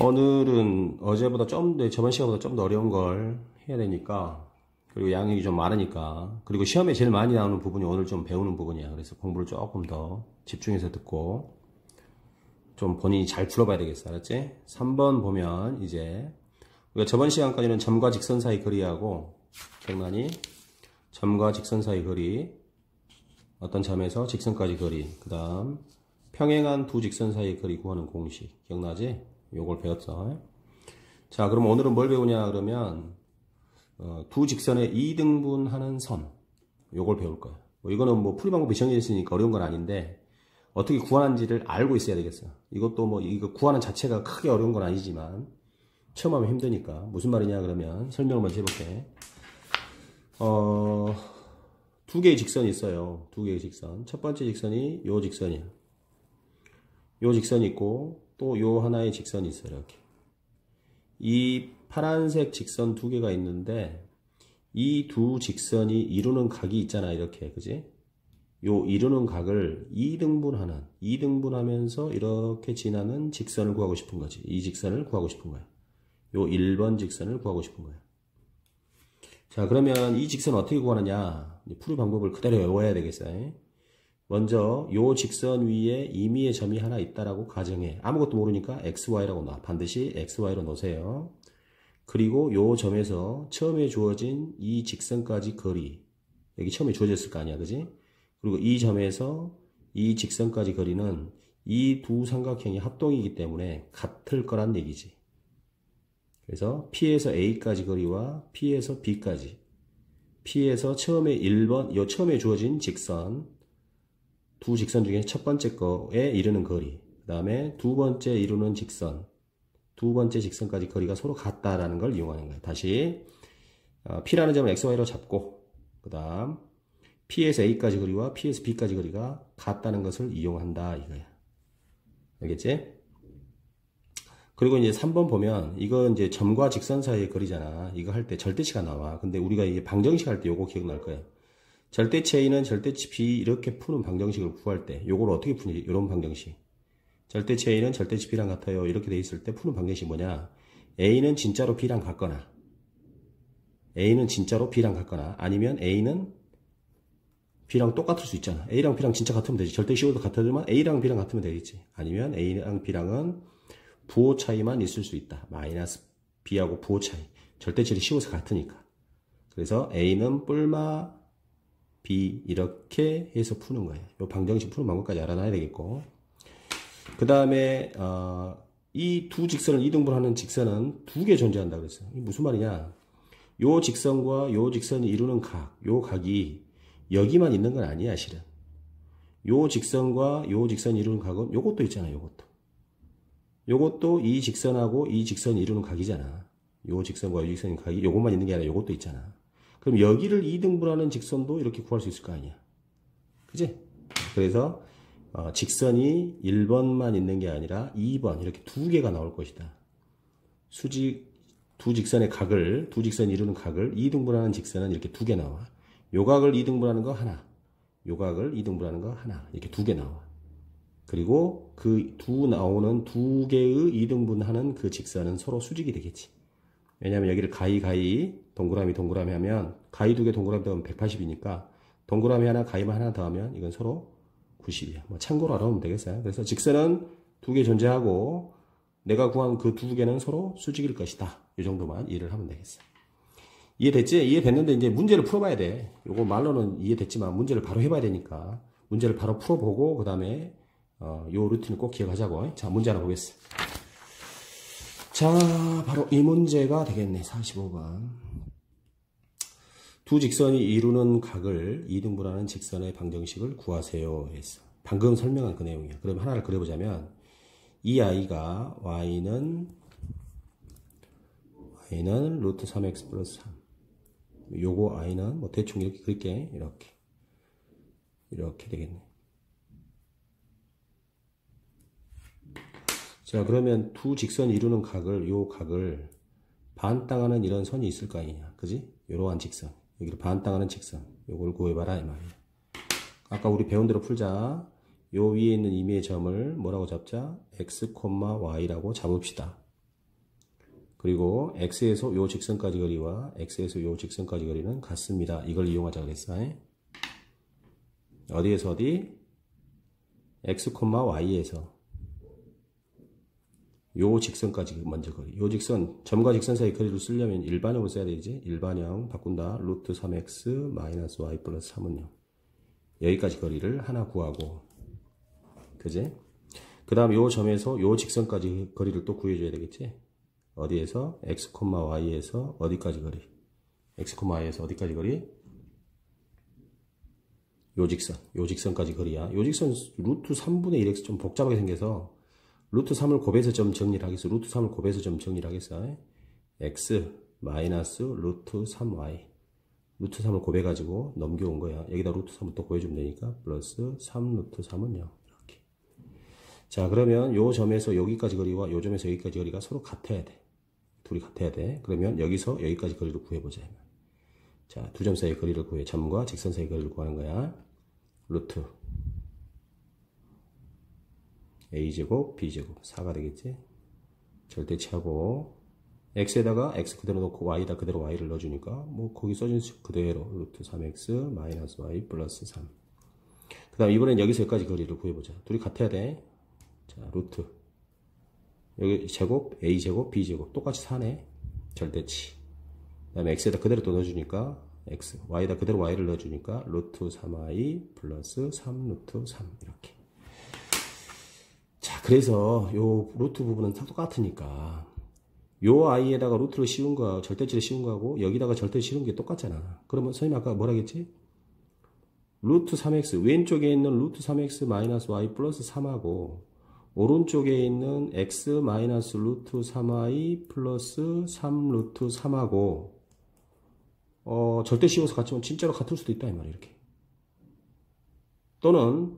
오늘은 어제보다 저번 시간보다 좀 더 어려운 걸 해야 되니까, 그리고 양력이 좀 많으니까, 그리고 시험에 제일 많이 나오는 부분이 오늘 좀 배우는 부분이야. 그래서 공부를 조금 더 집중해서 듣고, 좀 본인이 잘 풀어봐야 되겠어. 알았지? 3번 보면 이제, 우리가 저번 시간까지는 점과 직선 사이 거리하고, 기억나니? 점과 직선 사이 거리, 어떤 점에서 직선까지 거리, 그 다음, 평행한 두 직선 사이의 거리 구하는 공식. 기억나지? 요걸 배웠어. 자, 그럼 오늘은 뭘 배우냐 그러면 두 직선의 이등분하는 선, 요걸 배울 거야. 이거는 뭐 풀이 방법이 정해져 있으니까 어려운 건 아닌데 어떻게 구하는지를 알고 있어야 되겠어. 이것도 뭐 이거 구하는 자체가 크게 어려운 건 아니지만 처음 하면 힘드니까. 무슨 말이냐 그러면 설명을 먼저 해볼게. 두 개의 직선이 있어요. 두 개의 직선. 첫 번째 직선이 요 직선이야. 요 직선이 있고 또 요 하나의 직선이 있어요. 이렇게. 이 파란색 직선 두 개가 있는데 이 두 직선이 이루는 각이 있잖아. 이렇게. 그지? 요 이루는 각을 2등분하는, 2등분하면서 이렇게 지나는 직선을 구하고 싶은 거지. 이 직선을 구하고 싶은 거야. 요 1번 직선을 구하고 싶은 거야. 자, 그러면 이 직선 어떻게 구하느냐? 풀이 방법을 그대로 외워야 되겠어요. 먼저 요 직선 위에 임의의 점이 하나 있다라고 가정해. 아무것도 모르니까 XY라고 놔. 반드시 XY로 놓으세요. 그리고 요 점에서 처음에 주어진 이 직선까지 거리. 여기 처음에 주어졌을 거 아니야. 그지? 그리고 이 점에서 이 직선까지 거리는 이 두 삼각형이 합동이기 때문에 같을 거란 얘기지. 그래서 P에서 A까지 거리와 P에서 B까지. P에서 처음에 1번, 요 처음에 주어진 직선. 두 직선 중에 첫 번째 거에 이르는 거리, 그 다음에 두 번째 이루는 직선, 두 번째 직선까지 거리가 서로 같다라는 걸 이용하는 거예요. 다시 P라는 점을 XY로 잡고 그 다음 P에서 A까지 거리와 P에서 B까지 거리가 같다는 것을 이용한다 이거야. 알겠지? 그리고 이제 3번 보면 이거 이제 점과 직선 사이의 거리잖아. 이거 할 때 절대치가 나와. 근데 우리가 이게 방정식 할 때 요거 기억날 거예요. 절대치 A는 절대치 B 이렇게 푸는 방정식을 구할 때 요걸 어떻게 푸니? 이런 방정식. 절대치 A는 절대치 B랑 같아요. 이렇게 돼 있을 때 푸는 방정식이 뭐냐? A는 진짜로 B랑 같거나 A는 진짜로 B랑 같거나 아니면 A는 B랑 똑같을 수 있잖아. A랑 B랑 진짜 같으면 되지. 절대치 O도 같으면 A랑 B랑 같으면 되겠지. 아니면 A랑 B랑은 부호 차이만 있을 수 있다. 마이너스 B하고 부호 차이. 절대치를 씌워서 같으니까. 그래서 A는 뿔마 B 이렇게 해서 푸는 거예요. 이 방정식 푸는 방법까지 알아놔야 되겠고, 그 다음에 이 두 직선을 이등분하는 직선은 두 개 존재한다 그랬어요. 이게 무슨 말이냐? 요 직선과 요 직선이 이루는 각, 요 각이 여기만 있는 건 아니야 실은. 요 직선과 요 직선이 이루는 각은 요것도 있잖아. 요것도 이 직선하고 이 직선이 이루는 각이잖아. 요 직선과 요 직선의 각이 요것만 있는 게 아니라 요것도 있잖아. 그럼 여기를 2등분하는 직선도 이렇게 구할 수 있을 거 아니야. 그지? 그래서 직선이 1번만 있는 게 아니라 2번 이렇게 두 개가 나올 것이다. 두 직선의 각을, 두 직선이 이루는 각을 2등분하는 직선은 이렇게 두 개 나와. 요 각을 2등분하는 거 하나, 요 각을 2등분하는 거 하나, 이렇게 두 개 나와. 그리고 그 나오는 두 개의 2등분하는 그 직선은 서로 수직이 되겠지. 왜냐면 여기를 가위 동그라미 하면 가위 두 개 동그라미 더하면 180이니까 동그라미 하나 가위만 하나 더하면 이건 서로 90이야. 뭐 참고로 알아보면 되겠어요. 그래서 직선은 두 개 존재하고 내가 구한 그 두 개는 서로 수직일 것이다. 이 정도만 이해를 하면 되겠어. 이해됐지? 이해됐는데 이제 문제를 풀어봐야 돼. 요거 말로는 이해됐지만 문제를 바로 해봐야 되니까 문제를 바로 풀어보고 그 다음에 요 루틴을 꼭 기억하자고. 자, 문제 하나 보겠어. 자, 바로 이 문제가 되겠네. 45번. 두 직선이 이루는 각을 2등분하는 직선의 방정식을 구하세요 했어. 방금 설명한 그 내용이야. 그럼 하나를 그려보자면 이 아이가 y는 루트 3x 플러스 3. 요거 i는 뭐 대충 이렇게 그릴게. 이렇게 되겠네. 자, 그러면 두 직선이 이루는 각을, 요 각을 반땅하는 이런 선이 있을 거 아니냐. 그지? 이러한 직선. 여기를 반땅하는 직선. 요걸 구해봐라, 이 말이야. 아까 우리 배운 대로 풀자. 요 위에 있는 임의의 점을 뭐라고 잡자? x, y라고 잡읍시다. 그리고 x에서 요 직선까지 거리와 x에서 요 직선까지 거리는 같습니다. 이걸 이용하자 그랬어. 어디에서 어디? x, y에서 요 직선까지 먼저 거리. 요 직선, 점과 직선 사이 거리를 쓰려면 일반형으로 써야 되지. 일반형 바꾼다. 루트 3x 마이너스 y 플러스 3은 0. 여기까지 거리를 하나 구하고. 그지? 그 다음 요 점에서 요 직선까지 거리를 또 구해줘야 되겠지? 어디에서? x, y에서 어디까지 거리? x, y에서 어디까지 거리? 요 직선까지 거리야. 요 직선 루트 3분의 1x 좀 복잡하게 생겨서 루트 3을 곱해서 좀 정리를 하겠어. 루트 3을 곱해서 좀 정리를 하겠어. x 마이너스 루트 3y. 루트 3을 곱해가지고 넘겨온 거야. 여기다 루트 3을 또 곱해주면 되니까 플러스 3 루트 3은 0. 이렇게. 자, 그러면 요 점에서 여기까지 거리와 요 점에서 여기까지 거리가 서로 같아야 돼. 둘이 같아야 돼. 그러면 여기서 여기까지 거리를 구해보자. 자, 두 점 사이의 거리를 구해. 점과 직선 사이의 거리를 구하는 거야. 루트 a제곱 b제곱 4가 되겠지. 절대치하고 x에다가 x 그대로 놓고 y에다 그대로 y를 넣어주니까 뭐 거기 써진 그대로 루트 3x 마이너스 y 플러스 3. 그 다음 이번엔 여기서 여기까지 거리를 구해보자. 둘이 같아야 돼. 자, 루트 여기 제곱 a제곱 b제곱 똑같이 4네. 절대치. 그 다음에 x에다 그대로 또 넣어주니까 x, y에다 그대로 y를 넣어주니까 루트 3y 플러스 3 루트 3 이렇게. 자, 그래서 요 루트 부분은 똑같으니까 요 i에다가 루트를 씌운 거, 절대치를 씌운 거하고 여기다가 절대 씌운 게 똑같잖아. 그러면 선생님 아까 뭐라 했지? 루트 3x 왼쪽에 있는 루트 3x 마이너스 y 플러스 3하고 오른쪽에 있는 x 마이너스 루트 3y 플러스 3 루트 3하고 절대 씌워서 같으면 진짜로 같을 수도 있다 이 말이야. 이렇게. 또는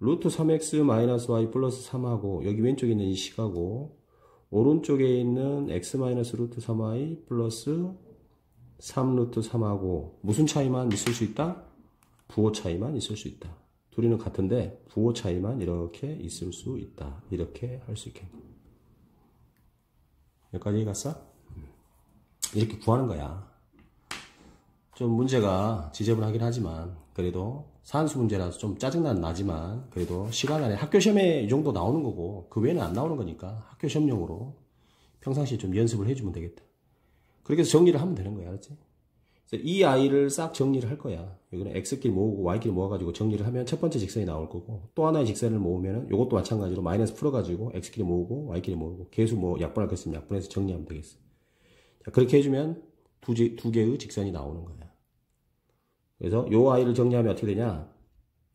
루트 3x 마이너스 y 플러스 3하고 여기 왼쪽에 있는 이 식하고 오른쪽에 있는 x 마이너스 루트 3y 플러스 3 루트 3하고 무슨 차이만 있을 수 있다? 부호 차이만 있을 수 있다. 둘이는 같은데 부호 차이만 이렇게 있을 수 있다. 이렇게 할 수 있겠네. 여기까지 갔어? 이렇게 구하는 거야. 좀 문제가 지저분하긴 하지만 그래도 산수 문제라서 좀 짜증난 나지만 그래도 시간 안에 학교 시험에 이 정도 나오는 거고 그 외에는 안 나오는 거니까 학교 시험용으로 평상시에 좀 연습을 해주면 되겠다. 그렇게 해서 정리를 하면 되는 거야. 알았지? 그래서 이 아이를 싹 정리를 할 거야. 여기는 x끼리 모으고 y끼리 모아가지고 정리를 하면 첫 번째 직선이 나올 거고 또 하나의 직선을 모으면은 이것도 마찬가지로 마이너스 풀어가지고 x끼리 모으고 y끼리 모으고 계수 뭐 약분할 거 있으면 약분해서 정리하면 되겠어. 자, 그렇게 해주면 두 개의 직선이 나오는 거야. 그래서 요 아이를 정리하면 어떻게 되냐?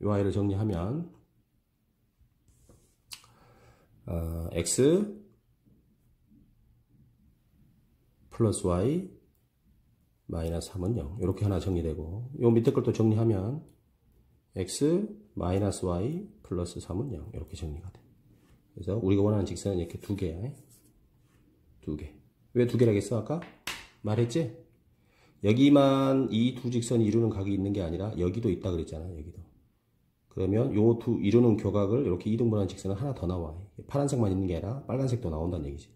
요 아이를 정리하면 x 플러스 y 마이너스 3은 0 이렇게 하나 정리되고 요 밑에 걸 또 정리하면 x 마이너스 y 플러스 3은 0 이렇게 정리가 돼. 그래서 우리가 원하는 직선은 이렇게 두 개야. 두 개. 왜 두 개라겠어? 아까 말했지? 여기만 이 두 직선이 이루는 각이 있는 게 아니라 여기도 있다 그랬잖아. 여기도. 그러면 요 두 이루는 교각을 이렇게 이등분한 직선은 하나 더 나와. 파란색만 있는 게 아니라 빨간색도 나온다는 얘기지.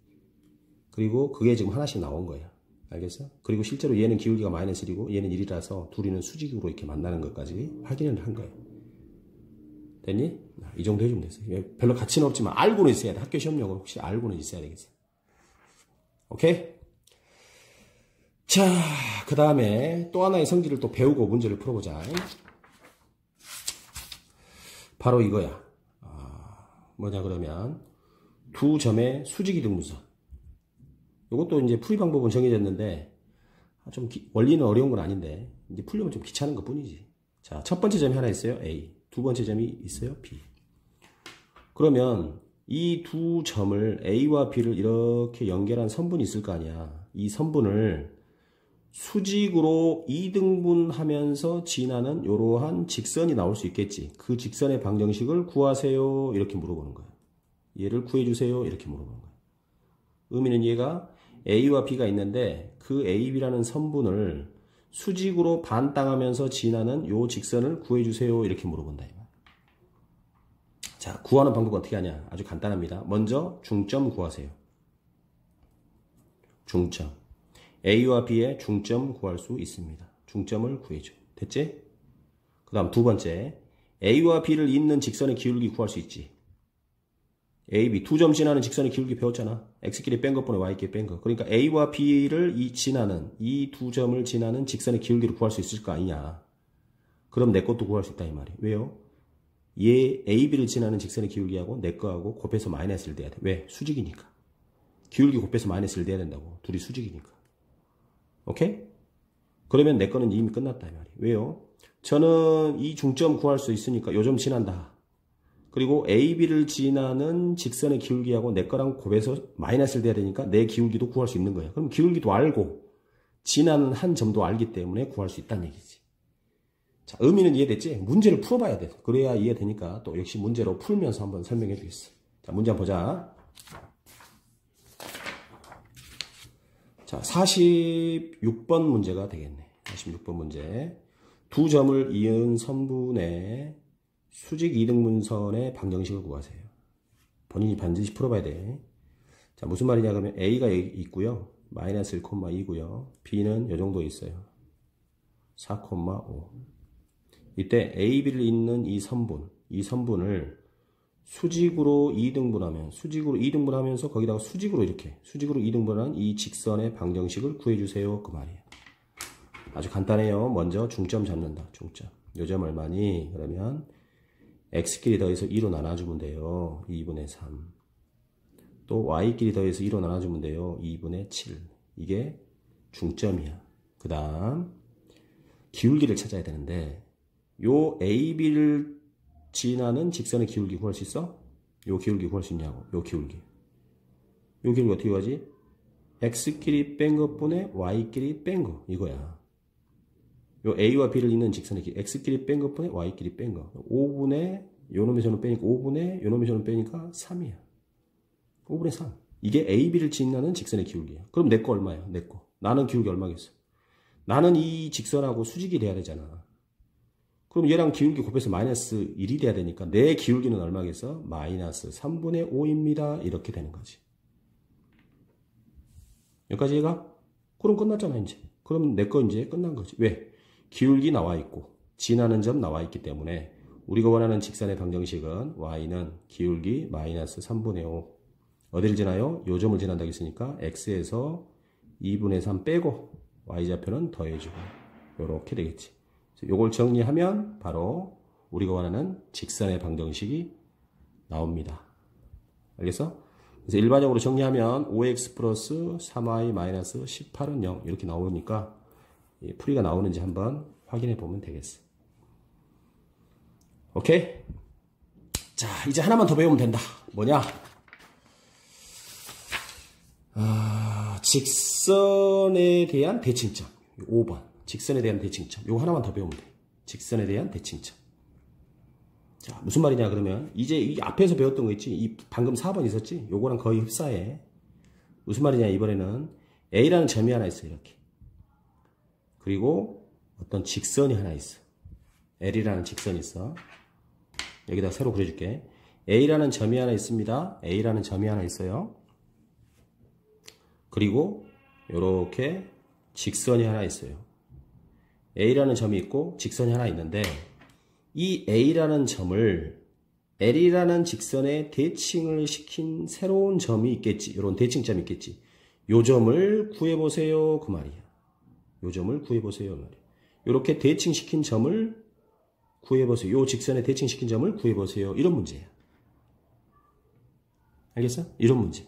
그리고 그게 지금 하나씩 나온 거야. 알겠어? 그리고 실제로 얘는 기울기가 마이너스 1이고 얘는 1이라서 둘이는 수직으로 이렇게 만나는 것까지 확인을 한 거야. 됐니? 이 정도 해주면 됐어. 별로 가치는 없지만 알고는 있어야 돼. 학교 시험용으로 혹시 알고는 있어야 되겠어. 오케이? 자, 그 다음에 또 하나의 성질을 또 배우고 문제를 풀어보자. 바로 이거야. 뭐냐 그러면 두 점의 수직이등분선. 이것도 이제 풀이 방법은 정해졌는데 좀 원리는 어려운 건 아닌데 이제 풀려면 좀 귀찮은 것 뿐이지. 자, 첫 번째 점이 하나 있어요. A. 두 번째 점이 있어요. B. 그러면 이 두 점을 A와 B를 이렇게 연결한 선분이 있을 거 아니야. 이 선분을 수직으로 이등분하면서 지나는 이러한 직선이 나올 수 있겠지. 그 직선의 방정식을 구하세요. 이렇게 물어보는 거야. 얘를 구해주세요. 이렇게 물어보는 거야. 의미는 얘가 A와 B가 있는데 그 A, B라는 선분을 수직으로 반땅하면서 지나는 이 직선을 구해주세요. 이렇게 물어본다. 자, 구하는 방법은 어떻게 하냐? 아주 간단합니다. 먼저 중점 구하세요. 중점. A와 B의 중점 구할 수 있습니다. 중점을 구해줘. 됐지? 그 다음 두 번째. A와 B를 잇는 직선의 기울기 구할 수 있지. A, B 두 점 지나는 직선의 기울기 배웠잖아. X끼리 뺀 것분에 Y끼리 뺀 거. 그러니까 A와 B를 이 두 점을 지나는 직선의 기울기를 구할 수 있을 거 아니냐. 그럼 내 것도 구할 수 있다 이 말이야. 왜요? 얘 A, B를 지나는 직선의 기울기하고 내 거하고 곱해서 마이너스를 내야 돼. 왜? 수직이니까. 기울기 곱해서 마이너스를 내야 된다고. 둘이 수직이니까. 오케이? 그러면 내 거는 이미 끝났다 이 말이야. 왜요? 저는 이 중점 구할 수 있으니까 요 점 지난다. 그리고 A, B를 지나는 직선의 기울기하고 내 거랑 곱해서 마이너스를 내야 되니까 내 기울기도 구할 수 있는 거예요. 그럼 기울기도 알고 지나는 한 점도 알기 때문에 구할 수 있다는 얘기지. 자, 의미는 이해됐지? 문제를 풀어봐야 돼. 그래야 이해되니까 또 역시 문제로 풀면서 한번 설명해 주겠어. 자, 문제 한번 보자. 자, 46번 문제가 되겠네. 46번 문제. 두 점을 이은 선분의 수직 이등분선의 방정식을 구하세요. 본인이 반드시 풀어봐야 돼. 자, 무슨 말이냐 그러면 A가 있고요. 마이너스 1,2고요. B는 이 정도 있어요. 4,5. 이때 A, B를 잇는 이 선분을 수직으로 2등분하면서 거기다가 수직으로 2등분한 이 직선의 방정식을 구해주세요. 그 말이에요. 아주 간단해요. 먼저 중점 잡는다. 중점. 요 점 얼마니? 그러면 X끼리 더해서 2로 나눠주면 돼요. 2분의 3. 또 Y끼리 더해서 2로 나눠주면 돼요. 2분의 7. 이게 중점이야. 그 다음 기울기를 찾아야 되는데 요 AB를 지나는 직선의 기울기 구할 수 있어? 요 기울기 구할 수 있냐고. 요 기울기 어떻게 구하지? X끼리 뺀 것분에 Y끼리 뺀 거 이거야. 요 A와 B를 잇는 직선의 기울기 X끼리 뺀 것분에 Y끼리 뺀 거 5분의 요놈의 저는 빼니까 5분의 요놈의 저는 빼니까 3이야. 5분의 3. 이게 A, B를 지나는 직선의 기울기야. 그럼 내 거 얼마야? 내 거. 나는 기울기 얼마겠어? 나는 이 직선하고 수직이 돼야 되잖아. 그럼 얘랑 기울기 곱해서 마이너스 1이 돼야 되니까 내 기울기는 얼마겠어? 마이너스 3분의 5입니다. 이렇게 되는 거지. 여기까지 얘가? 그럼 끝났잖아 이제. 그럼 내 거 이제 끝난 거지. 왜? 기울기 나와 있고 지나는 점 나와 있기 때문에 우리가 원하는 직선의 방정식은 y는 기울기 마이너스 3분의 5 어디를 지나요? 요 점을 지난다고 했으니까 x에서 2분의 3 빼고 y좌표는 더해주고 요렇게 되겠지. 요걸 정리하면 바로 우리가 원하는 직선의 방정식이 나옵니다. 알겠어? 그래서 일반적으로 정리하면 5x 플러스 3y 마이너스 18은 0 이렇게 나오니까 풀이가 나오는지 한번 확인해 보면 되겠어. 오케이? 자, 이제 하나만 더 배우면 된다. 뭐냐? 직선에 대한 대칭점. 5번. 직선에 대한 대칭점. 요거 하나만 더 배우면 돼. 직선에 대한 대칭점. 자, 무슨 말이냐 그러면 이제 이 앞에서 배웠던 거 있지? 이 방금 4번 있었지? 요거랑 거의 흡사해. 무슨 말이냐 이번에는 A라는 점이 하나 있어 이렇게. 그리고 어떤 직선이 하나 있어. L이라는 직선이 있어. 여기다 새로 그려줄게. A라는 점이 하나 있습니다. A라는 점이 하나 있어요. 그리고 요렇게 직선이 하나 있어요. A라는 점이 있고 직선이 하나 있는데 이 A라는 점을 L이라는 직선에 대칭을 시킨 새로운 점이 있겠지. 이런 대칭점이 있겠지. 요 점을 구해보세요. 그 말이야. 요 점을 구해보세요. 그 말이야. 요렇게 대칭시킨 점을 구해보세요. 요 직선에 대칭시킨 점을 구해보세요. 이런 문제야. 알겠어? 이런 문제.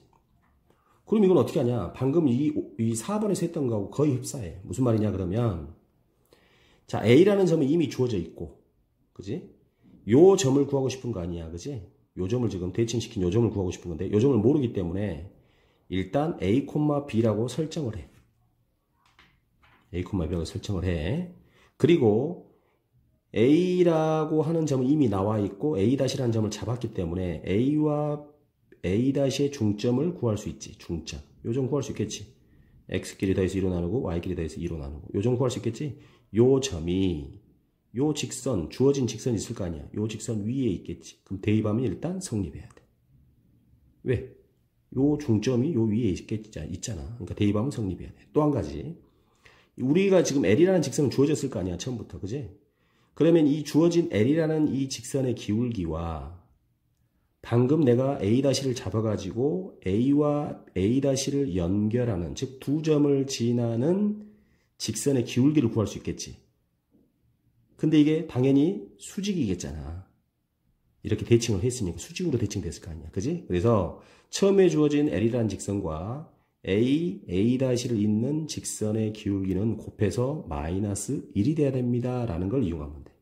그럼 이건 어떻게 하냐? 방금 이 4번에서 했던 거하고 거의 흡사해. 무슨 말이냐 그러면 자, A라는 점은 이미 주어져 있고 그지? 요 점을 구하고 싶은 거 아니야. 그지? 요 점을 지금 대칭시킨 요 점을 구하고 싶은 건데 요 점을 모르기 때문에 일단 A, B라고 설정을 해. A, B라고 설정을 해. 그리고 A라고 하는 점은 이미 나와 있고 A-라는 점을 잡았기 때문에 A와 A-의 중점을 구할 수 있지. 중점. 요 점 구할 수 있겠지. X끼리 더해서 2로 나누고 Y끼리 더해서 2로 나누고 요 점 구할 수 있겠지. 요 점이 요 직선, 주어진 직선이 있을 거 아니야. 요 직선 위에 있겠지. 그럼 대입하면 일단 성립해야 돼. 왜? 요 중점이 요 위에 있잖아. 그러니까 대입하면 성립해야 돼. 또 한 가지. 우리가 지금 L이라는 직선은 주어졌을 거 아니야, 처음부터. 그지? 그러면 이 주어진 L이라는 이 직선의 기울기와 방금 내가 A'를 잡아가지고 A와 A'를 연결하는, 즉 두 점을 지나는 직선의 기울기를 구할 수 있겠지. 근데 이게 당연히 수직이겠잖아. 이렇게 대칭을 했으니까 수직으로 대칭됐을 거 아니야. 그지? 그래서 처음에 주어진 L이라는 직선과 A'를 잇는 직선의 기울기는 곱해서 마이너스 1이 돼야 됩니다. 라는 걸 이용하면 돼.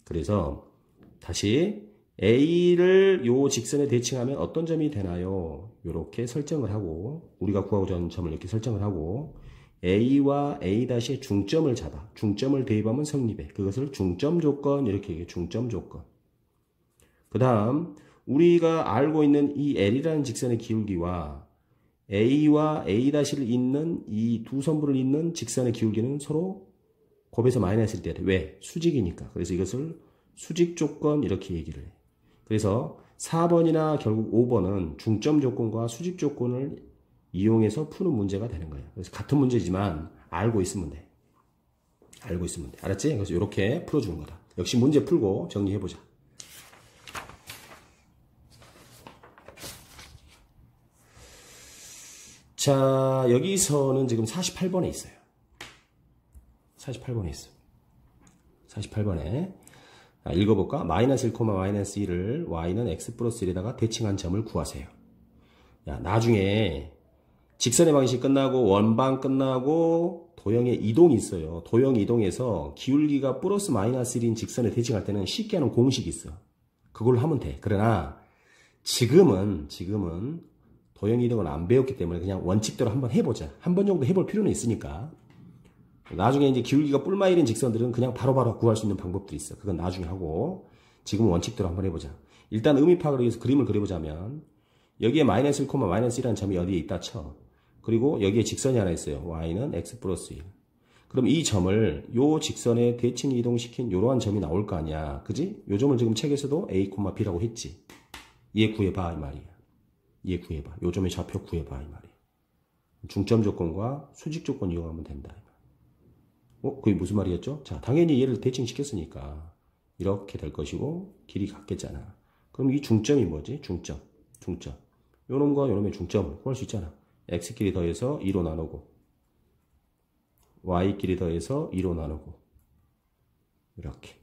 그래서 다시 A를 요 직선에 대칭하면 어떤 점이 되나요? 이렇게 설정을 하고 우리가 구하고자 하는 점을 이렇게 설정을 하고 A와 A'의 중점을 잡아. 중점을 대입하면 성립해. 그것을 중점 조건 이렇게 얘기해. 중점 조건. 그 다음 우리가 알고 있는 이 L이라는 직선의 기울기와 A와 A'를 잇는 이 두 선부를 잇는 직선의 기울기는 서로 곱해서 마이너스를 돼야 돼. 왜? 수직이니까. 그래서 이것을 수직 조건 이렇게 얘기를 해. 그래서 4번이나 결국 5번은 중점 조건과 수직 조건을 이용해서 푸는 문제가 되는 거예요. 그래서 같은 문제지만 알고 있으면 돼. 알고 있으면 돼. 알았지? 그래서 이렇게 풀어주는 거다. 역시 문제 풀고 정리해보자. 자, 여기서는 지금 48번에 있어요. 48번에 있어. 48번에. 읽어볼까? 마이너스 1, 마이너스 1을 y는 x 플러스 1에다가 대칭한 점을 구하세요. 야, 나중에 직선의 방식 끝나고 원방 끝나고 도형의 이동이 있어요. 도형 이동에서 기울기가 플러스 마이너스 1인 직선에 대칭할 때는 쉽게 하는 공식이 있어. 그걸로 하면 돼. 그러나 지금은 도형 이동을 안 배웠기 때문에 그냥 원칙대로 한번 해보자. 한 번 정도 해볼 필요는 있으니까. 나중에 이제 기울기가 뿔마 1인 직선들은 그냥 바로바로 구할 수 있는 방법들이 있어. 그건 나중에 하고 지금 원칙대로 한번 해보자. 일단 의미 파악을 위해서 그림을 그려보자면 여기에 마이너스 1, 마이너스 1이라는 점이 어디에 있다 쳐. 그리고 여기에 직선이 하나 있어요. y는 x 플러스 1. 그럼 이 점을 요 직선에 대칭 이동시킨 요러한 점이 나올 거 아니야. 그지? 요 점을 지금 책에서도 a, b라고 했지. 얘 구해봐 이 말이야. 얘 구해봐. 요 점의 좌표 구해봐 이 말이야. 중점 조건과 수직 조건 이용하면 된다. 그게 무슨 말이었죠? 자, 당연히 얘를 대칭시켰으니까 이렇게 될 것이고 길이 같겠잖아. 그럼 이 중점이 뭐지? 중점. 요놈과 요놈의 중점을 구할 수 있잖아. x끼리 더해서 2로 나누고 y끼리 더해서 2로 나누고 이렇게.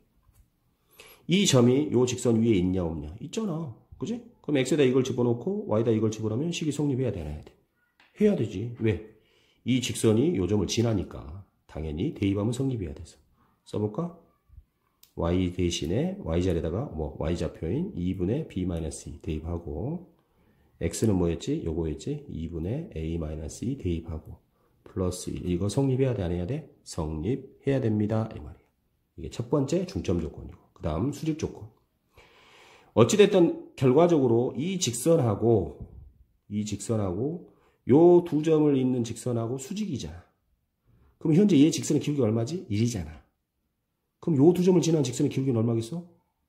이 점이 요 직선 위에 있냐 없냐? 있잖아. 그지? 그럼 x에다 이걸 집어넣고 y에다 이걸 집어넣으면 식이 성립해야 되나? 해야 되지. 왜? 이 직선이 요 점을 지나니까 당연히 대입하면 성립해야 돼서. 써볼까? y 대신에 y자리에다가 y좌표인 2분의 b-2 대입하고 x는 뭐였지? 요거였지? 2분의 a-2 대입하고 플러스 1. 이거 성립해야 돼? 안 해야 돼? 성립해야 됩니다. 이 말이에요. 이게 첫 번째 중점 조건이고 그 다음 수직 조건. 어찌됐든 결과적으로 이 직선하고 요 두 점을 잇는 직선하고 수직이잖아. 그럼 현재 얘 직선의 기울기가 얼마지? 1이잖아. 그럼 요 두 점을 지나는 직선의 기울기는 얼마겠어?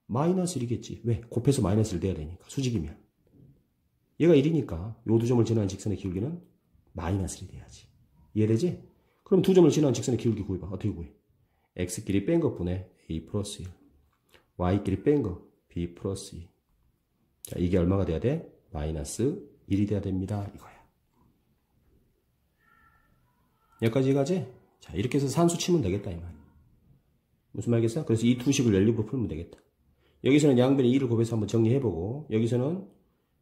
마이너스 1이겠지. 왜? 곱해서 마이너스를 내야 되니까. 수직이면. 얘가 1이니까 요 두 점을 지나는 직선의 기울기는 마이너스 1이 돼야지. 이해되지? 그럼 두 점을 지나는 직선의 기울기 구해봐. 어떻게 구해? x끼리 뺀 것분의 a 플러스 1. y끼리 뺀 거 b 플러스 2. 자, 이게 얼마가 돼야 돼? 마이너스 1이 돼야 됩니다. 이거야. 여기까지 이해가지? 자, 이렇게 해서 산수 치면 되겠다, 이 말. 무슨 말겠어? 그래서 이 두 식을 연립으로 풀면 되겠다. 여기서는 양변에 2를 곱해서 한번 정리해보고, 여기서는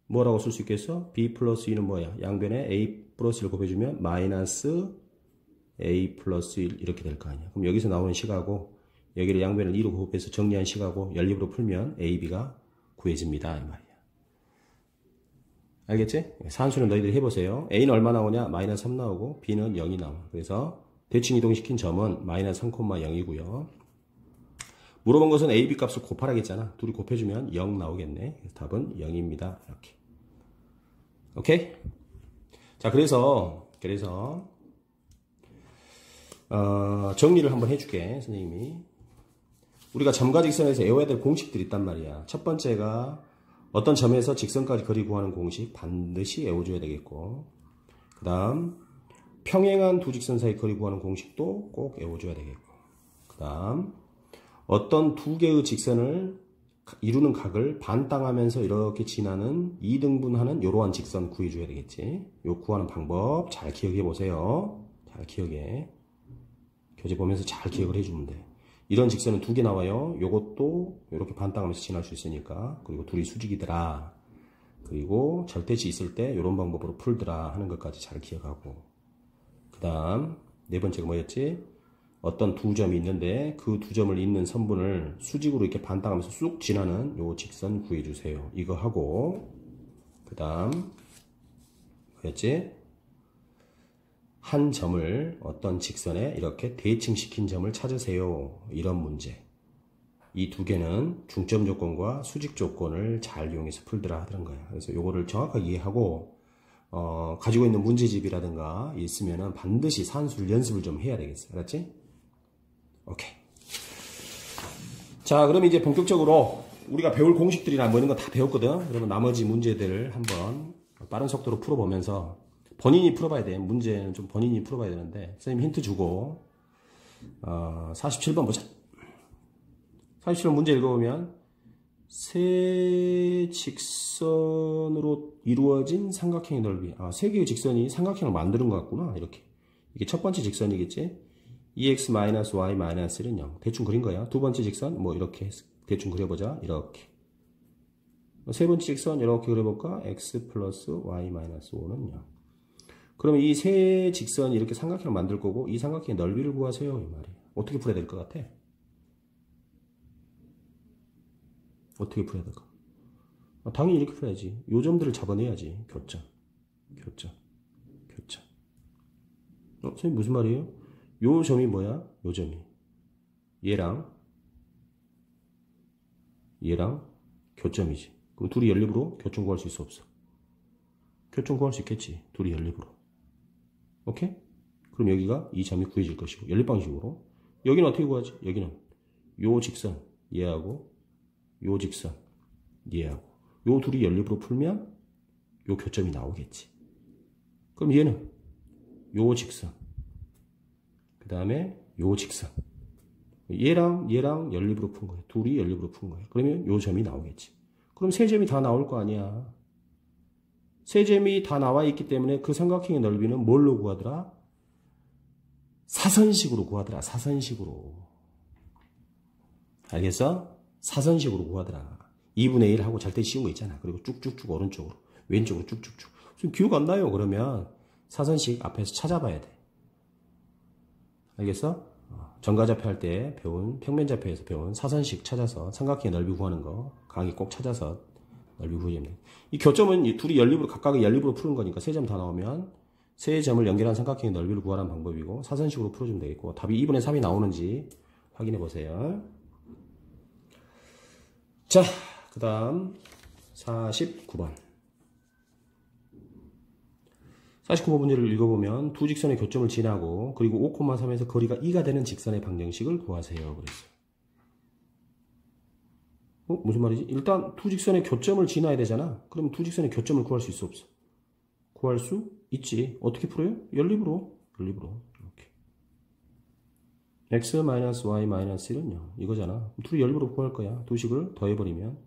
뭐라고 쓸 수 있겠어? b 플러스 2는 뭐야? 양변에 a 플러스 1을 곱해주면 마이너스 a 플러스 1 이렇게 될 거 아니야. 그럼 여기서 나오는 식하고, 여기를 양변을 2로 곱해서 정리한 식하고 연립으로 풀면 a, b가 구해집니다. 이 말이야. 알겠지? 산수는 너희들이 해보세요. a는 얼마 나오냐? 마이너스 3 나오고 b는 0이 나와. 그래서 대칭 이동시킨 점은 마이너스 3,0이고요. 물어본 것은 a, b 값을 곱하라겠잖아. 둘이 곱해주면 0 나오겠네. 그래서 답은 0입니다. 이렇게. 오케이? 자, 그래서 정리를 한번 해줄게, 선생님이. 우리가 점과직선에서 외워야 될 공식들이 있단 말이야. 첫 번째가 어떤 점에서 직선까지 거리 구하는 공식 반드시 외워줘야 되겠고, 그 다음 평행한 두 직선 사이 거리 구하는 공식도 꼭 외워줘야 되겠고, 그 다음 어떤 두 개의 직선을 이루는 각을 반땅하면서 이렇게 지나는 2등분하는 이러한 직선 구해줘야 되겠지. 요 구하는 방법 잘 기억해 보세요. 잘 기억해. 교재 보면서 잘 기억을 해주면 돼. 이런 직선은 두 개 나와요. 요것도 이렇게 반땅하면서 지날 수 있으니까. 그리고 둘이 수직이더라. 그리고 절대치 있을 때 이런 방법으로 풀더라 하는 것까지 잘 기억하고, 그 다음 네 번째가 뭐였지? 어떤 두 점이 있는데 그 두 점을 잇는 선분을 수직으로 이렇게 반땅하면서 쑥 지나는 요 직선 구해주세요. 이거 하고, 그 다음 뭐였지? 한 점을 어떤 직선에 이렇게 대칭시킨 점을 찾으세요. 이런 문제. 이 두 개는 중점 조건과 수직 조건을 잘 이용해서 풀더라 하던 거야. 그래서 요거를 정확하게 이해하고 가지고 있는 문제집이라든가 있으면은 반드시 산수를 연습을 좀 해야 되겠어. 알았지? 오케이. 자, 그럼 이제 본격적으로 우리가 배울 공식들이나 뭐 이런 거 다 배웠거든. 그러면 나머지 문제들을 한번 빠른 속도로 풀어보면서 본인이 풀어봐야 돼. 문제는 좀 본인이 풀어봐야 되는데, 선생님 힌트 주고 47번 보자. 47번 문제 읽어보면 세 직선으로 이루어진 삼각형의 넓이. 세 개의 직선이 삼각형을 만드는 것 같구나. 이렇게. 이게 첫 번째 직선이겠지. 2x-y-1은 0. 대충 그린 거야. 두 번째 직선 뭐 이렇게 대충 그려보자. 이렇게. 세 번째 직선 이렇게 그려볼까? x 플러스 y-5는 0. 그러면 이 세 직선이 이렇게 삼각형을 만들 거고, 이 삼각형의 넓이를 구하세요. 이 말이에요. 어떻게 풀어야 될 것 같아? 어떻게 풀어야 될까? 당연히 이렇게 풀어야지. 요 점들을 잡아내야지. 교점. 선생님 무슨 말이에요? 요 점이 뭐야? 요 점이. 얘랑 교점이지. 그럼 둘이 연립으로 교점 구할 수 있어, 없어? 교점 구할 수 있겠지. 둘이 연립으로. 오케이? 그럼 여기가 이 점이 구해질 것이고, 연립 방식으로. 여기는 어떻게 구하지? 여기는 요 직선 얘하고 요 직선 얘하고 요 둘이 연립으로 풀면 요 교점이 나오겠지. 그럼 얘는 요 직선, 그 다음에 요 직선, 얘랑 연립으로 푼 거예요. 둘이 연립으로 푼 거예요. 그러면 요 점이 나오겠지. 그럼 세 점이 다 나올 거 아니야. 세 점이 다 나와 있기 때문에 그 삼각형의 넓이는 뭘로 구하더라? 사선식으로 구하더라. 사선식으로. 알겠어? 사선식으로 구하더라. 2분의 1 하고 잘 때 쉬운 거 있잖아. 그리고 쭉쭉쭉 오른쪽으로, 왼쪽으로 쭉쭉쭉. 좀 기억 안 나요? 그러면 사선식 앞에서 찾아봐야 돼. 알겠어? 정가좌표 할 때 배운, 평면좌표에서 배운 사선식 찾아서 삼각형의 넓이 구하는 거 강의 꼭 찾아서 넓이 구해야 돼. 이 교점은 이 둘이 연립으로, 각각의 연립으로 푸는 거니까 세 점 다 나오면 세 점을 연결한 삼각형의 넓이를 구하는 방법이고, 사선식으로 풀어주면 되겠고, 답이 2분의 3이 나오는지 확인해 보세요. 자, 그 다음 49번. 49번 문제를 읽어보면 두 직선의 교점을 지나고 그리고 5,3에서 거리가 2가 되는 직선의 방정식을 구하세요. 그랬어요. 무슨 말이지? 일단 두 직선의 교점을 지나야 되잖아. 그럼 두 직선의 교점을 구할 수 있어, 없어? 구할 수 있지. 어떻게 풀어요? 연립으로. 이렇게. x-y-1은 0 이거잖아. 둘이 연립으로 구할 거야. 두 식을 더해버리면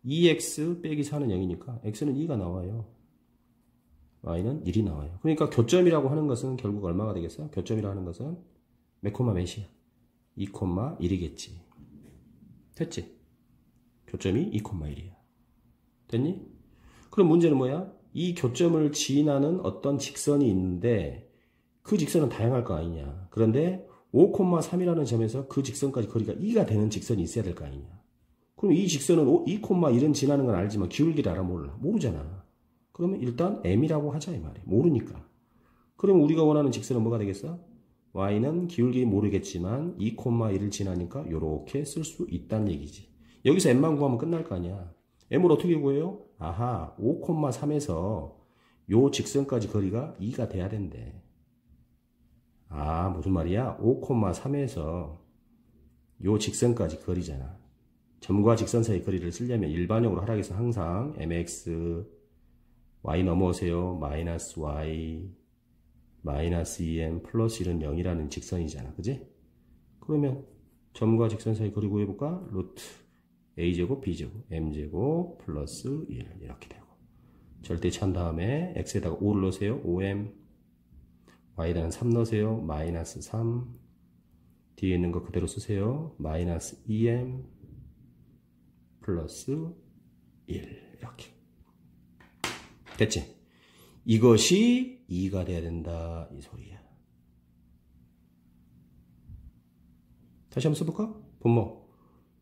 2x 빼기 4는 0이니까 x는 2가 나와요. y는 1이 나와요. 그러니까 교점이라고 하는 것은 결국 얼마가 되겠어? 교점이라고 하는 것은 몇 콤마 몇이야? 2,1이겠지. 됐지? 교점이 2,1이야. 됐니? 그럼 문제는 뭐야? 이 교점을 지나는 어떤 직선이 있는데 그 직선은 다양할 거 아니냐. 그런데 5,3이라는 점에서 그 직선까지 거리가 2가 되는 직선이 있어야 될 거 아니냐. 그럼 이 직선은 2,1은 지나는 건 알지만 기울기를 알아 몰라? 모르잖아. 그러면 일단 m이라고 하자 이 말이야. 모르니까. 그럼 우리가 원하는 직선은 뭐가 되겠어? y는 기울기 모르겠지만 2,1을 지나니까 이렇게 쓸 수 있다는 얘기지. 여기서 m만 구하면 끝날 거 아니야. m을 어떻게 구해요? 아하, 5,3에서 요 직선까지 거리가 2가 돼야 된대. 무슨 말이야? 5,3에서 요 직선까지 거리잖아. 점과 직선 사이 거리를 쓰려면 일반형으로 하락해서 항상 mx y 넘어오세요. 마이너스 y 마이너스 2m 플러스 1은 0이라는 직선이잖아. 그지? 그러면 점과 직선 사이 거리 구해볼까? 루트 a제곱 b제곱 m제곱 플러스 1 이렇게 되고 절대치 한 다음에 x에다가 5를 넣으세요. 5m y에다가 3 넣으세요. 마이너스 3 뒤에 있는 거 그대로 쓰세요. 마이너스 2m 플러스 1 이렇게 됐지? 이것이 2가 돼야 된다 이 소리야. 다시 한번 써볼까? 분모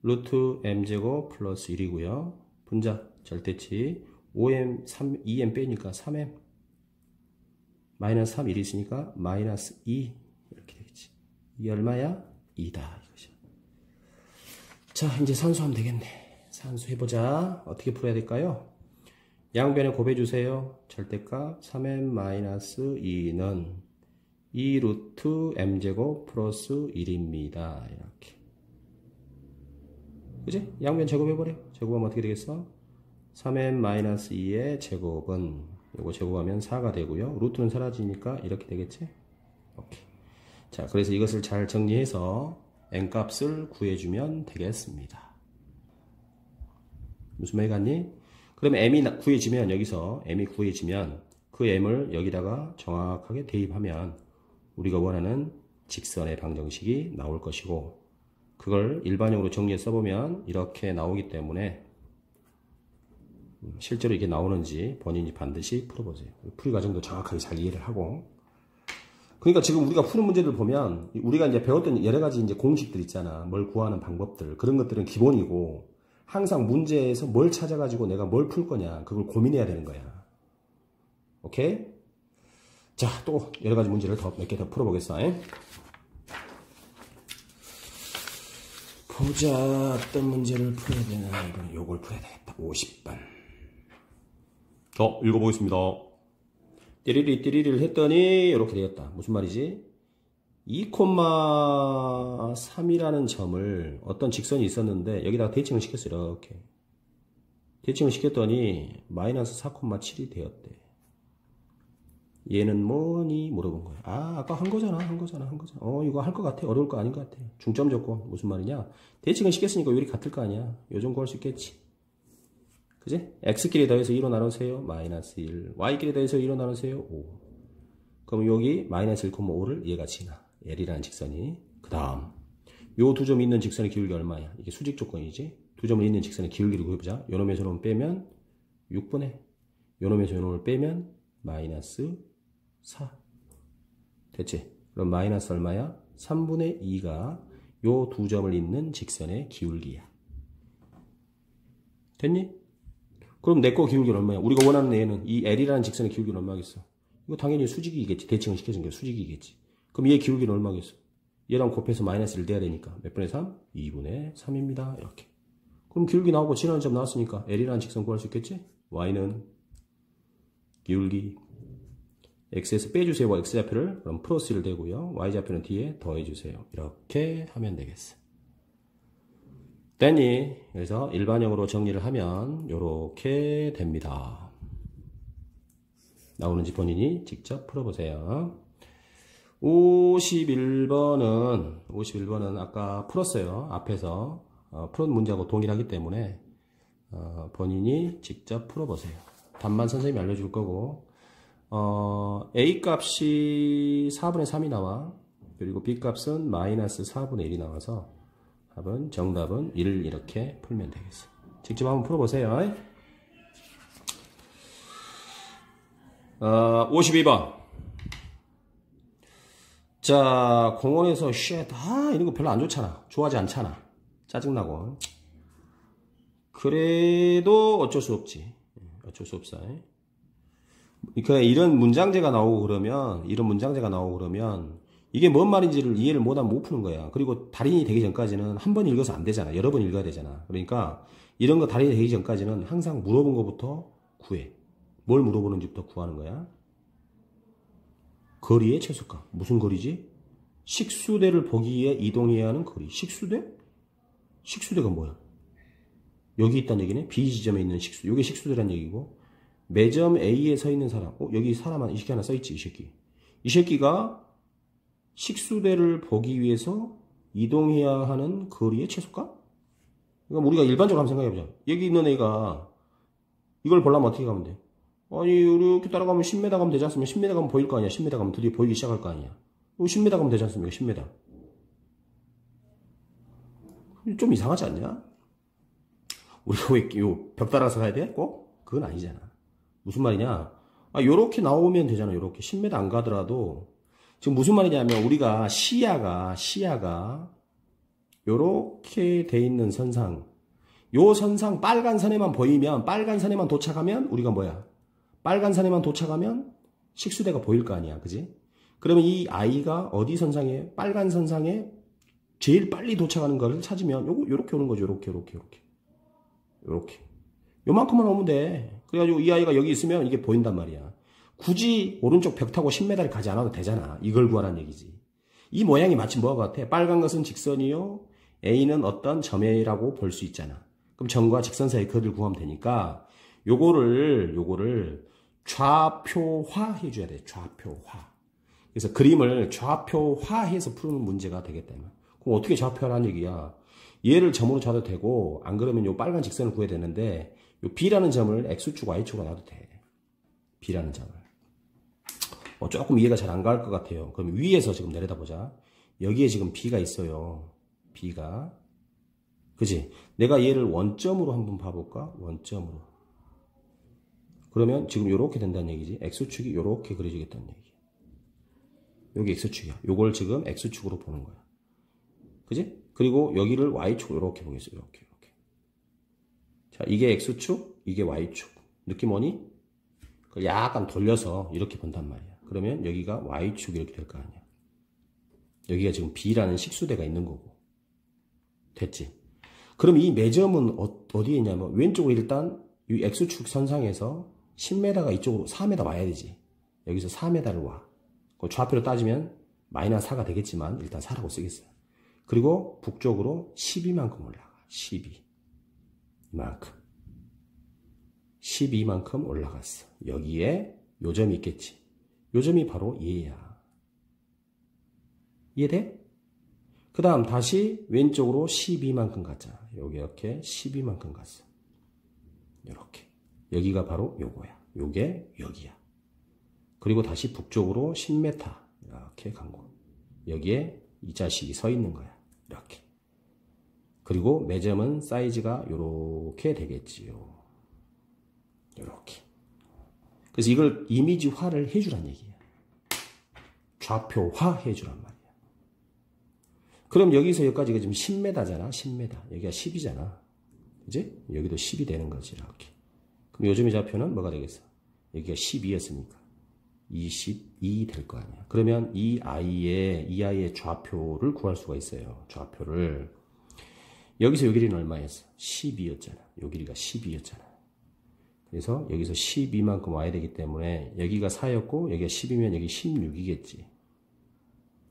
루트 m제곱 플러스 1이고요. 분자 절대치 5m 2m 빼니까 3m 마이너스 3 1이 있으니까 마이너스 2 이렇게 되겠지. 이게 얼마야? 2다 이것이. 자 이제 산수하면 되겠네. 산수해보자. 어떻게 풀어야 될까요? 양변에 곱해주세요. 절대값 3m 마이너스 2는 2 루트 m제곱 플러스 1입니다. 이렇게. 그지? 양변 제곱해버려. 제곱하면 어떻게 되겠어? 3m 마이너스 2의 제곱은 이거 제곱하면 4가 되고요. 루트는 사라지니까 이렇게 되겠지? 오케이. 자, 그래서 이것을 잘 정리해서 n값을 구해주면 되겠습니다. 무슨 말 같니? 그러면 m이 구해지면 여기서 m이 구해지면 그 m을 여기다가 정확하게 대입하면 우리가 원하는 직선의 방정식이 나올 것이고 그걸 일반형으로 정리해 써보면 이렇게 나오기 때문에 실제로 이게 나오는지 본인이 반드시 풀어보세요. 풀이 과정도 정확하게 잘 이해를 하고. 그러니까 지금 우리가 푸는 문제들 보면 우리가 이제 배웠던 여러 가지 이제 공식들 있잖아. 뭘 구하는 방법들. 그런 것들은 기본이고 항상 문제에서 뭘 찾아가지고 내가 뭘 풀 거냐. 그걸 고민해야 되는 거야. 오케이? 자, 또 여러 가지 문제를 몇 개 더 풀어보겠어. 보자. 어떤 문제를 풀어야 되나. 이번에 요걸 풀어야 되겠다. 50번. 읽어보겠습니다. 띠리리를 했더니 이렇게 되었다. 무슨 말이지? 2,3이라는 점을 어떤 직선이 있었는데 여기다가 대칭을 시켰어요. 이렇게 대칭을 시켰더니 마이너스 4,7이 되었대. 얘는 뭐니? 물어본 거야. 아까 한 거잖아. 이거 할 것 같아. 어려울 거 아닌 것 같아. 중점 조건. 무슨 말이냐? 대칭을 시켰으니까 요리 같을 거 아니야. 요 정도 할 수 있겠지. 그지? x끼리 더해서 2로 나누세요. 마이너스 1. y끼리 더해서 2로 나누세요. 5. 그럼 여기 마이너스 1,5를 얘가 지나. L이라는 직선이. 그 다음 요 두 점 있는 직선의 기울기 얼마야? 이게 수직 조건이지. 두 점을 있는 직선의 기울기를 구해보자. 요놈에서 요놈 빼면 6분의 요놈에서 요놈을 빼면 마이너스 4. 됐지? 그럼 마이너스 얼마야? 3분의 2가 요 두 점을 있는 직선의 기울기야. 됐니? 그럼 내 거 기울기는 얼마야? 우리가 원하는 얘는 이 L이라는 직선의 기울기는 얼마겠어? 이거 당연히 수직이겠지. 대칭을 시켜준 게 수직이겠지. 그럼 얘 기울기는 얼마겠어? 얘랑 곱해서 마이너스 1 돼야 되니까 몇 분의 3? 2분의 3입니다. 이렇게. 그럼 기울기 나오고 지나는 점 나왔으니까 L이라는 직선 구할 수 있겠지? Y는 기울기 X에서 빼주세요. X좌표를. 그럼 플러스 1 되고요. Y좌표는 뒤에 더해주세요. 이렇게 하면 되겠어. 됐니? 그래서 일반형으로 정리를 하면 이렇게 됩니다. 나오는지 본인이 직접 풀어보세요. 51번은 아까 풀었어요. 앞에서 푸른 문제하고 동일하기 때문에 본인이 직접 풀어보세요. 답만 선생님이 알려줄 거고 A 값이 4분의 3이 나와. 그리고 B 값은 마이너스 4분의 1이 나와서 정답은 1을 이렇게 풀면 되겠어. 직접 한번 풀어보세요. 52번. 자, 공원에서 이런 거 별로 안 좋잖아. 좋아하지 않잖아. 짜증나고. 그래도 어쩔 수 없지. 어쩔 수 없어. 그러니까 이런 문장제가 나오고 그러면 이게 뭔 말인지를 이해를 못하면 못 푸는 거야. 그리고 달인이 되기 전까지는 한 번 읽어서 안 되잖아. 여러 번 읽어야 되잖아. 그러니까 이런 거 달인이 되기 전까지는 항상 물어본 것부터 구해. 뭘 물어보는지부터 구하는 거야. 거리의 최소값. 무슨 거리지? 식수대를 보기 위해 이동해야 하는 거리. 식수대? 식수대가 뭐야? 여기 있다는 얘기네. B 지점에 있는 식수. 이게 식수대란 얘기고, 매점 A에 서 있는 사람. 여기 사람 이 새끼 하나 써있지, 이 새끼. 이 새끼가 식수대를 보기 위해서 이동해야 하는 거리의 최소값? 그러니까 우리가 일반적으로 한번 생각해보자. 여기 있는 애가 이걸 보려면 어떻게 가면 돼? 아니, 이렇게 따라가면 10m 가면 되지 않습니까? 10m 가면 보일 거 아니야. 10m 가면 드디어 보이기 시작할 거 아니야. 10m 가면 되지 않습니까? 10m. 좀 이상하지 않냐? 우리가 왜 벽 따라서 가야 돼? 꼭? 그건 아니잖아. 무슨 말이냐? 요렇게 나오면 되잖아. 요렇게 10m 안 가더라도. 지금 무슨 말이냐면 우리가 시야가 요렇게 돼 있는 선상, 요 선상 빨간 선에만 보이면, 빨간 선에만 도착하면 우리가 뭐야? 빨간 선에만 도착하면 식수대가 보일 거 아니야. 그지? 그러면 이 아이가 어디 선상에, 빨간 선상에 제일 빨리 도착하는 거를 찾으면 요렇게 오는 거죠. 요렇게. 요만큼만 오면 돼. 그래가지고 이 아이가 여기 있으면 이게 보인단 말이야. 굳이 오른쪽 벽 타고 10m를 가지 않아도 되잖아. 이걸 구하라는 얘기지. 이 모양이 마치 뭐와 같아? 빨간 것은 직선이요. A는 어떤 점이라고 볼 수 있잖아. 그럼 점과 직선 사이의 거리를 구하면 되니까 요거를 좌표화 해줘야 돼. 좌표화. 그래서 그림을 좌표화해서 푸는 문제가 되겠다. 그럼 어떻게 좌표하라는 얘기야? 얘를 점으로 잡아도 되고, 안 그러면 요 빨간 직선을 구해야 되는데, 요 B라는 점을 X축, Y축으로 놔도 돼. B라는 점을. 조금 이해가 잘 안 갈 것 같아요. 그럼 위에서 지금 내려다보자. 여기에 지금 B가 있어요. B가. 그지? 내가 얘를 원점으로 한번 봐볼까? 원점으로. 그러면 지금 요렇게 된다는 얘기지. X축이 요렇게 그려지겠다는 얘기. 여기 X축이야. 요걸 지금 X축으로 보는 거야. 그지? 그리고 여기를 Y축으로 이렇게 보겠어요. 이렇게. 자, 이게 X축, 이게 Y축. 느낌 오니? 그걸 약간 돌려서 이렇게 본단 말이야. 그러면 여기가 Y축 이렇게 될 거 아니야. 여기가 지금 B라는 식수대가 있는 거고. 됐지? 그럼 이 매점은 어디에 있냐면 왼쪽으로 일단 이 X축 선상에서 10m가 이쪽으로 4m 와야 되지. 여기서 4m를 와. 그 좌표로 따지면 마이너스 4가 되겠지만 일단 4라고 쓰겠어요. 그리고 북쪽으로 12만큼 올라가. 12만큼. 12만큼 올라갔어. 여기에 요점이 있겠지. 요점이 바로 얘야. 이해돼? 그 다음 다시 왼쪽으로 12만큼 갔잖아. 여기 이렇게 12만큼 갔어. 이렇게. 여기가 바로 요거야. 요게 여기야. 그리고 다시 북쪽으로 10m 이렇게 간 거. 여기에 이 자식이 서 있는 거야. 이렇게. 그리고 매점은 사이즈가 요렇게 되겠지요. 요렇게. 그래서 이걸 이미지화를 해주란 얘기야. 좌표화 해주란 말이야. 그럼 여기서 여기까지가 지금 10m잖아. 10m. 여기가 10이잖아. 그지? 여기도 10이 되는 거지. 이렇게. 그럼 요즘의 좌표는 뭐가 되겠어? 여기가 12였으니까 22 될 거 아니야. 그러면 이 아이의 좌표를 구할 수가 있어요. 좌표를. 여기서 요 길이는 얼마였어? 12였잖아. 요 길이가 12였잖아. 그래서 여기서 12만큼 와야 되기 때문에 여기가 4였고 여기가 10이면 여기 16이겠지.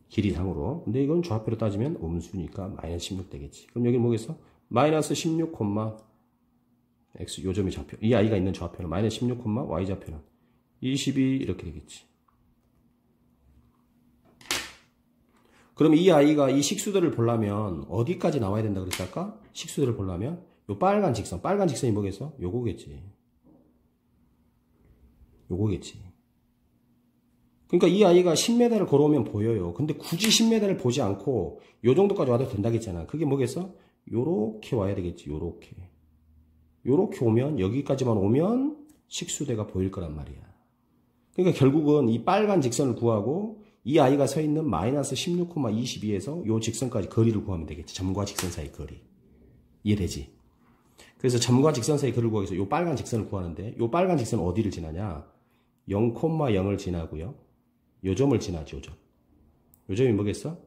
길이상으로. 근데 이건 좌표로 따지면 음수니까 마이너스 16 되겠지. 그럼 여기는 뭐겠어? 마이너스 16, X 요점이 좌표. 이 아이가 있는 좌표는 마이너스 16, Y 좌표는 22 이렇게 되겠지. 그럼 이 아이가 이 식수들을 보려면 어디까지 나와야 된다 그랬을까? 식수들을 보려면 요 빨간 직선이 뭐겠어? 요거겠지. 그러니까 이 아이가 10m를 걸어오면 보여요. 근데 굳이 10m를 보지 않고 요 정도까지 와도 된다겠잖아. 그게 뭐겠어? 요렇게 와야 되겠지. 요렇게 오면 여기까지만 오면 식수대가 보일 거란 말이야. 그러니까 결국은 이 빨간 직선을 구하고 이 아이가 서 있는 마이너스 16,22에서 요 직선까지 거리를 구하면 되겠지. 점과 직선 사이 거리. 이해되지? 그래서 점과 직선 사이 거리를 구하기 위해서 요 빨간 직선을 구하는데 요 빨간 직선은 어디를 지나냐? 0,0을 지나고요. 요 점을 지나지. 요 점이 뭐겠어?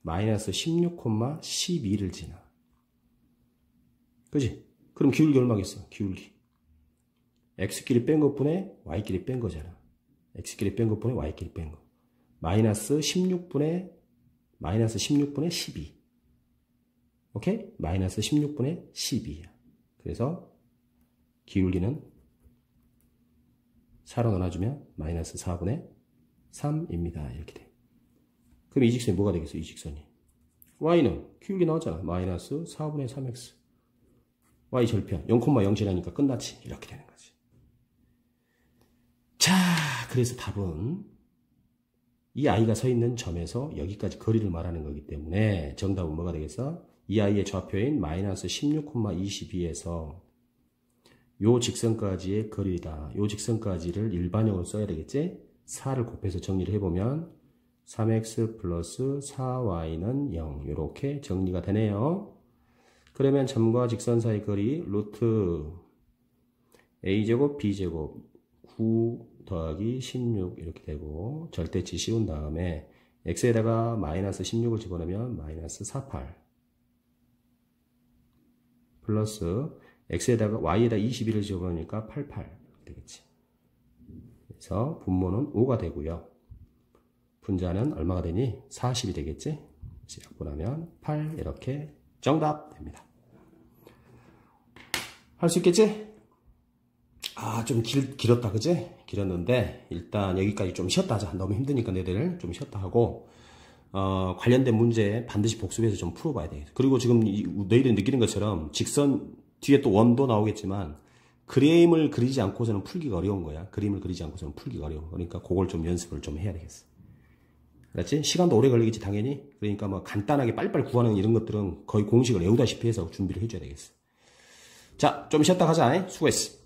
마이너스 16,12를 지나. 그지? 그럼 기울기 얼마겠어? 기울기. X끼리 뺀 것분에 Y끼리 뺀 거잖아. X끼리 뺀 것분에 Y끼리 뺀 거. 마이너스 16분의 12. 오케이? 마이너스 16분의 12야. 그래서 기울기는 4로 나눠주면 마이너스 4분의 3입니다. 이렇게 돼. 그럼 이 직선이 뭐가 되겠어? 이 직선이. y는 기울기 나왔잖아. 마이너스 4분의 3x. y 절편 0,0이라니까 끝났지. 이렇게 되는 거지. 자, 그래서 답은 이 아이가 서 있는 점에서 여기까지 거리를 말하는 거기 때문에 정답은 뭐가 되겠어? 이 아이의 좌표인 마이너스 16,22에서 요 직선까지의 거리다. 요 직선까지를 일반형으로 써야 되겠지? 4를 곱해서 정리를 해보면 3x 플러스 4y는 0 이렇게 정리가 되네요. 그러면 점과 직선 사이 거리 루트 a제곱 b제곱 9 더하기 16 이렇게 되고 절대치 씌운 다음에 x에다가 마이너스 16을 집어넣으면 마이너스 48 플러스 x에다가 y에다 21을 집어넣으니까 88 되겠지. 그래서 분모는 5가 되고요. 분자는 얼마가 되니? 40이 되겠지? 약분하면 8 이렇게 정답 됩니다. 할 수 있겠지? 아, 좀 길었다, 그지? 길었는데, 일단 여기까지 좀 쉬었다 하자. 너무 힘드니까 너희들 좀 쉬었다 하고, 관련된 문제 반드시 복습해서 좀 풀어봐야 돼. 그리고 지금 너희들이 느끼는 것처럼 직선 뒤에 또 원도 나오겠지만, 그림을 그리지 않고서는 풀기가 어려운 거야. 그림을 그리지 않고서는 풀기가 어려워. 그러니까 그걸 좀 연습을 좀 해야 되겠어. 알았지? 시간도 오래 걸리겠지, 당연히. 그러니까 뭐 간단하게 빨리빨리 구하는 이런 것들은 거의 공식을 외우다시피 해서 준비를 해줘야 되겠어. 자, 좀 쉬었다 가자. 수고했어.